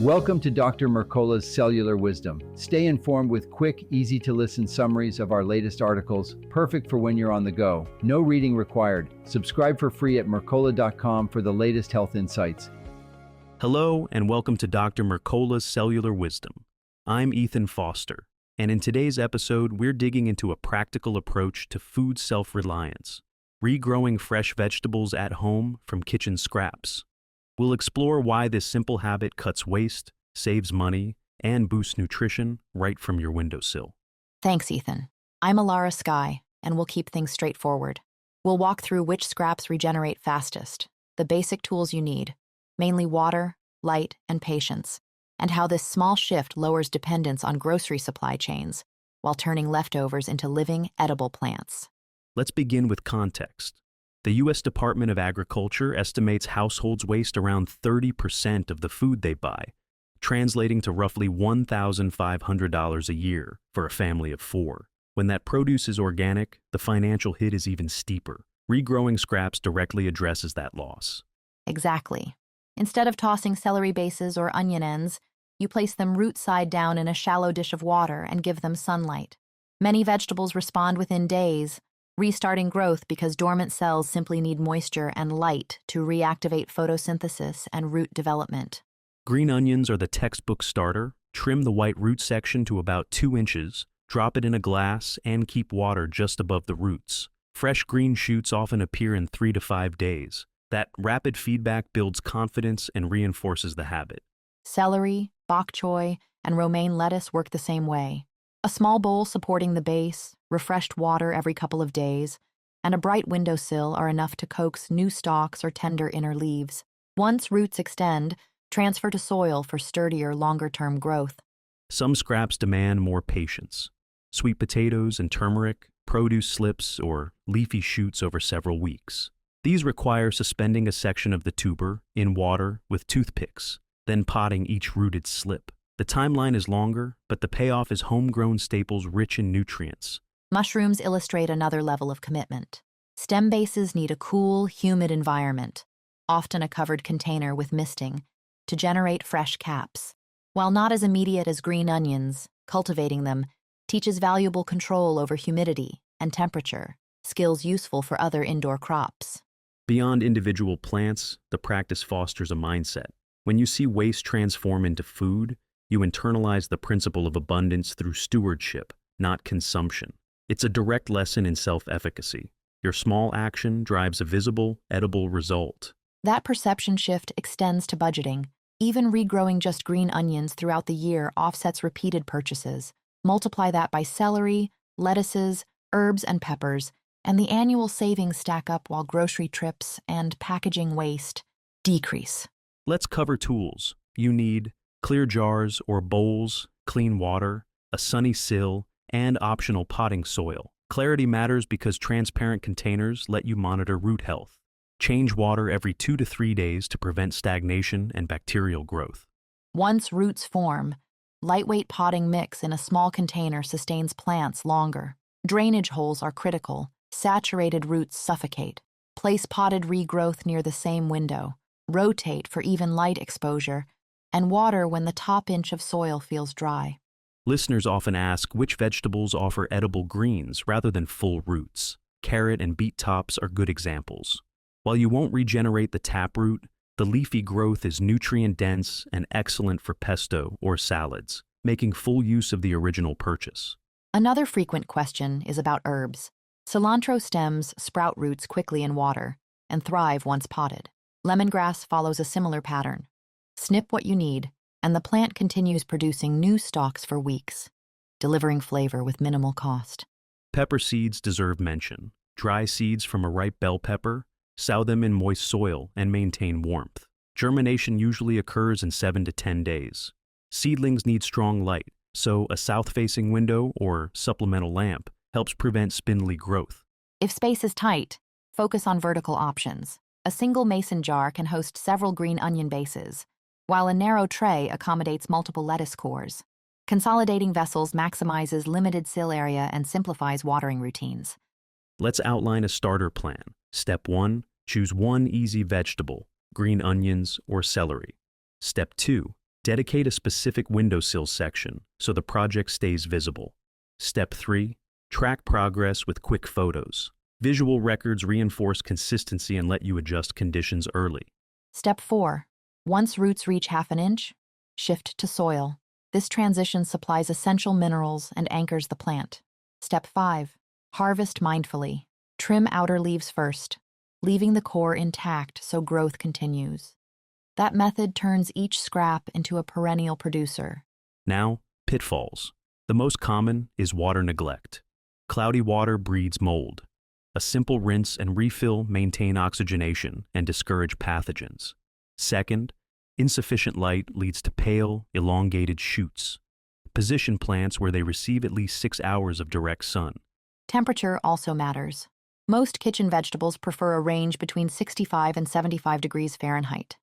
Welcome to Dr. Mercola's Cellular Wisdom. Stay informed with quick, easy-to-listen summaries of our latest articles, perfect for when you're on the go. No reading required. Subscribe for free at mercola.com for the latest health insights. Hello, and welcome to Dr. Mercola's Cellular Wisdom. I'm Ethan Foster, and in today's episode, we're digging into a practical approach to food self-reliance, regrowing fresh vegetables at home from kitchen scraps. We'll explore why this simple habit cuts waste, saves money, and boosts nutrition right from your windowsill. Thanks, Ethan. I'm Alara Skye, and we'll keep things straightforward. We'll walk through which scraps regenerate fastest, the basic tools you need, mainly water, light, and patience, and how this small shift lowers dependence on grocery supply chains while turning leftovers into living, edible plants. Let's begin with context. The U.S. Department of Agriculture estimates households waste around 30% of the food they buy, translating to roughly $1,500 a year for a family of four. When that produce is organic, the financial hit is even steeper. Regrowing scraps directly addresses that loss. Exactly. Instead of tossing celery bases or onion ends, you place them root side down in a shallow dish of water and give them sunlight. Many vegetables respond within days, restarting growth because dormant cells simply need moisture and light to reactivate photosynthesis and root development. Green onions are the textbook starter. Trim the white root section to about 2 inches, drop it in a glass, and keep water just above the roots. Fresh green shoots often appear in 3 to 5 days. That rapid feedback builds confidence and reinforces the habit. Celery, bok choy, and romaine lettuce work the same way. A small bowl supporting the base, refreshed water every couple of days, and a bright windowsill are enough to coax new stalks or tender inner leaves. Once roots extend, transfer to soil for sturdier, longer-term growth. Some scraps demand more patience. Sweet potatoes and turmeric, produce slips, or leafy shoots over several weeks. These require suspending a section of the tuber in water with toothpicks, then potting each rooted slip. The timeline is longer, but the payoff is homegrown staples rich in nutrients. Mushrooms illustrate another level of commitment. Stem bases need a cool, humid environment, often a covered container with misting, to generate fresh caps. While not as immediate as green onions, cultivating them teaches valuable control over humidity and temperature, skills useful for other indoor crops. Beyond individual plants, the practice fosters a mindset. When you see waste transform into food, you internalize the principle of abundance through stewardship, not consumption. It's a direct lesson in self-efficacy. Your small action drives a visible, edible result. That perception shift extends to budgeting. Even regrowing just green onions throughout the year offsets repeated purchases. Multiply that by celery, lettuces, herbs, and peppers, and the annual savings stack up while grocery trips and packaging waste decrease. Let's cover tools. You need clear jars or bowls, clean water, a sunny sill, and optional potting soil. Clarity matters because transparent containers let you monitor root health. Change water every 2 to 3 days to prevent stagnation and bacterial growth. Once roots form, lightweight potting mix in a small container sustains plants longer. Drainage holes are critical. Saturated roots suffocate. Place potted regrowth near the same window. Rotate for even light exposure, and water when the top inch of soil feels dry. Listeners often ask which vegetables offer edible greens rather than full roots. Carrot and beet tops are good examples. While you won't regenerate the taproot, the leafy growth is nutrient-dense and excellent for pesto or salads, making full use of the original purchase. Another frequent question is about herbs. Cilantro stems sprout roots quickly in water and thrive once potted. Lemongrass follows a similar pattern. Snip what you need, and the plant continues producing new stalks for weeks, delivering flavor with minimal cost. Pepper seeds deserve mention. Dry seeds from a ripe bell pepper, sow them in moist soil, and maintain warmth. Germination usually occurs in 7 to 10 days. Seedlings need strong light, so a south-facing window or supplemental lamp helps prevent spindly growth. If space is tight, focus on vertical options. A single mason jar can host several green onion bases, while a narrow tray accommodates multiple lettuce cores. Consolidating vessels maximizes limited sill area and simplifies watering routines. Let's outline a starter plan. Step 1, choose one easy vegetable, green onions or celery. Step 2, Dedicate a specific windowsill section so the project stays visible. Step 3. Track progress with quick photos. Visual records reinforce consistency and let you adjust conditions early. Step 4. Once roots reach half an inch, shift to soil. This transition supplies essential minerals and anchors the plant. Step 5. Harvest mindfully. Trim outer leaves first, leaving the core intact so growth continues. That method turns each scrap into a perennial producer. Now, pitfalls. The most common is water neglect. Cloudy water breeds mold. A simple rinse and refill maintain oxygenation and discourage pathogens. Second, insufficient light leads to pale, elongated shoots. Position plants where they receive at least 6 hours of direct sun. Temperature also matters. Most kitchen vegetables prefer a range between 65 and 75 degrees Fahrenheit.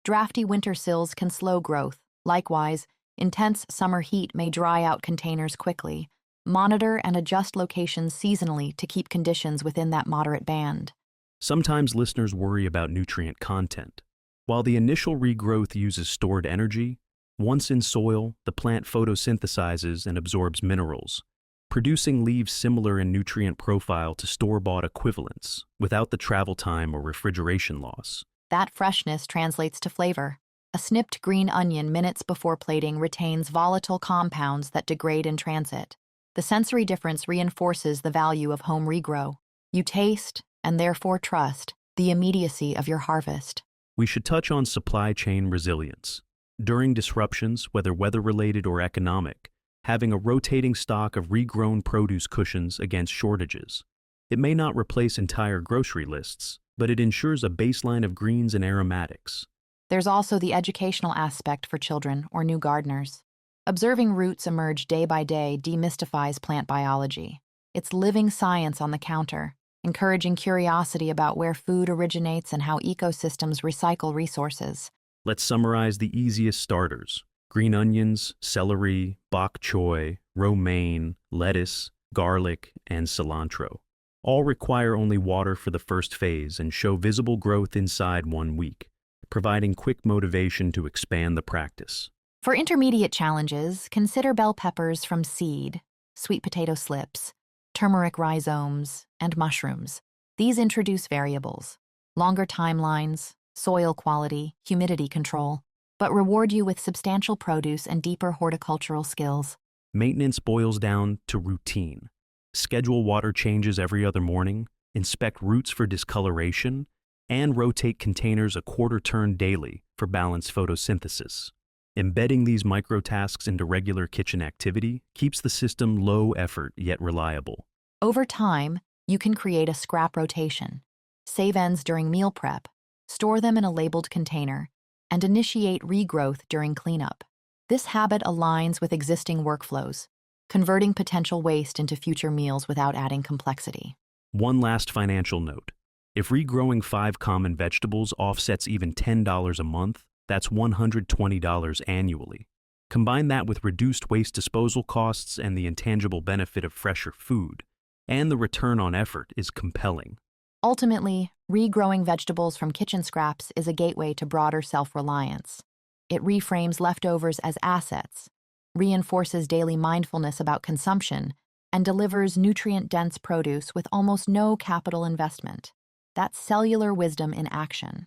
Drafty winter sills can slow growth. Likewise, intense summer heat may dry out containers quickly. Monitor and adjust locations seasonally to keep conditions within that moderate band. Sometimes listeners worry about nutrient content. While the initial regrowth uses stored energy, once in soil, the plant photosynthesizes and absorbs minerals, producing leaves similar in nutrient profile to store-bought equivalents, without the travel time or refrigeration loss. That freshness translates to flavor. A snipped green onion minutes before plating retains volatile compounds that degrade in transit. The sensory difference reinforces the value of home regrow. You taste, and therefore trust, the immediacy of your harvest. We should touch on supply chain resilience. During disruptions, whether weather-related or economic, having a rotating stock of regrown produce cushions against shortages. It may not replace entire grocery lists, but it ensures a baseline of greens and aromatics. There's also the educational aspect for children or new gardeners. Observing roots emerge day by day demystifies plant biology. It's living science on the counter, encouraging curiosity about where food originates and how ecosystems recycle resources. Let's summarize the easiest starters. Green onions, celery, bok choy, romaine, lettuce, garlic, and cilantro. All require only water for the first phase and show visible growth inside 1 week, providing quick motivation to expand the practice. For intermediate challenges, consider bell peppers from seed, sweet potato slips, turmeric rhizomes, and mushrooms. These introduce variables, longer timelines, soil quality, humidity control, but reward you with substantial produce and deeper horticultural skills. Maintenance boils down to routine. Schedule water changes every other morning, inspect roots for discoloration, and rotate containers a quarter turn daily for balanced photosynthesis. Embedding these microtasks into regular kitchen activity keeps the system low effort yet reliable. Over time, you can create a scrap rotation, save ends during meal prep, store them in a labeled container, and initiate regrowth during cleanup. This habit aligns with existing workflows, converting potential waste into future meals without adding complexity. One last financial note. If regrowing 5 common vegetables offsets even $10 a month, that's $120 annually. Combine that with reduced waste disposal costs and the intangible benefit of fresher food, and the return on effort is compelling. Ultimately, regrowing vegetables from kitchen scraps is a gateway to broader self-reliance. It reframes leftovers as assets, reinforces daily mindfulness about consumption, and delivers nutrient-dense produce with almost no capital investment. That's cellular wisdom in action.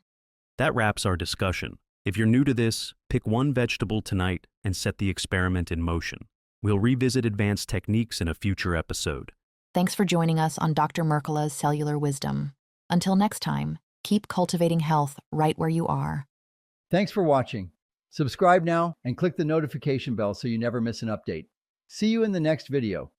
That wraps our discussion. If you're new to this, pick one vegetable tonight and set the experiment in motion. We'll revisit advanced techniques in a future episode. Thanks for joining us on Dr. Mercola's Cellular Wisdom. Until next time, keep cultivating health right where you are. Thanks for watching. Subscribe now and click the notification bell so you never miss an update. See you in the next video.